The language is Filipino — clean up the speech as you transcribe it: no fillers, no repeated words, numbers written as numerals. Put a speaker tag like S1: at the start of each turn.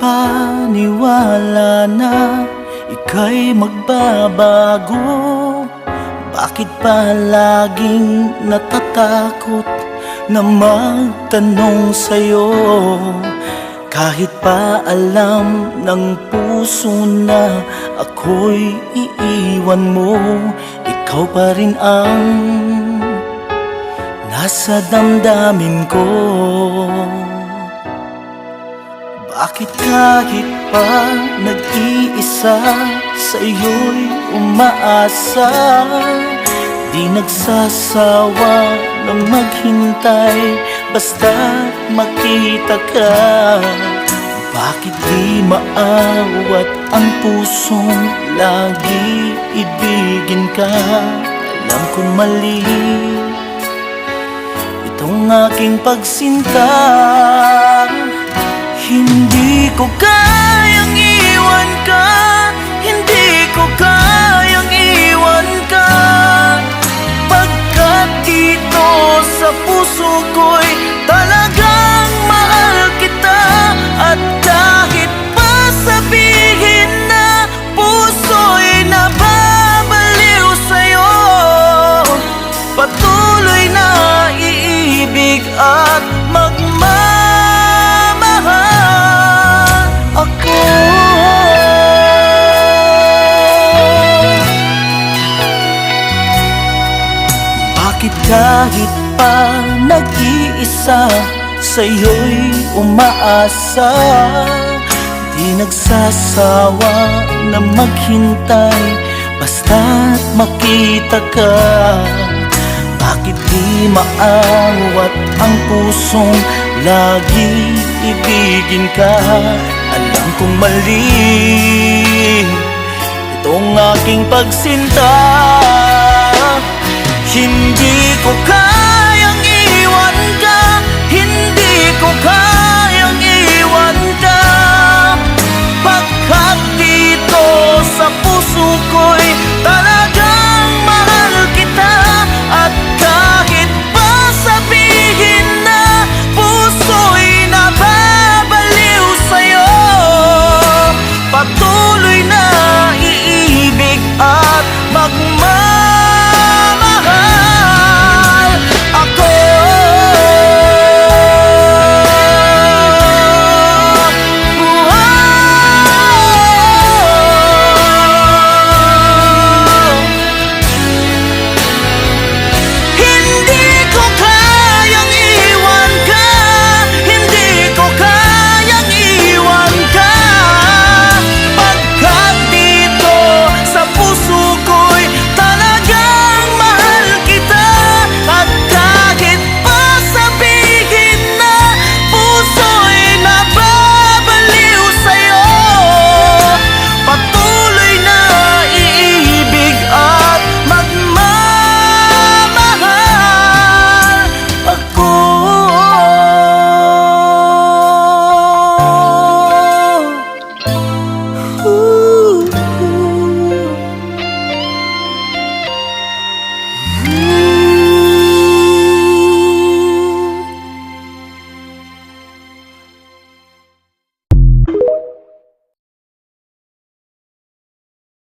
S1: makapaniwala na ika'y magbabago? Bakit pa laging natatakot na magtanong sa'yo? Kahit pa alam ng puso na ako'y iiwan mo, ikaw pa rin ang nasa damdamin ko. Bakit kahit pa nag-iisa sa'yo'y umaasa, di nagsasawa na maghintay basta't makita ka? Bakit di maawat ang pusong lagi ibigin ka? Alam kong mali itong aking pagsinta. Hindi ko kayang iwan ka, hindi ko kayang iwan ka, pagkat dito sa puso ko'y talagang mahal kita. At kahit pa sabihin na puso'y nababaliw sa'yo, patuloy na iibig at ako. Bakit kahit pa nag-iisa sa'yo'y umaasa, di nagsasawa na maghintay basta't makita ka? Bakit di maawat ang pusong lagi ibigin ka? Alam kong mali itong aking pagsinta. Hindi ko kayang iwan ka, hindi ko kayang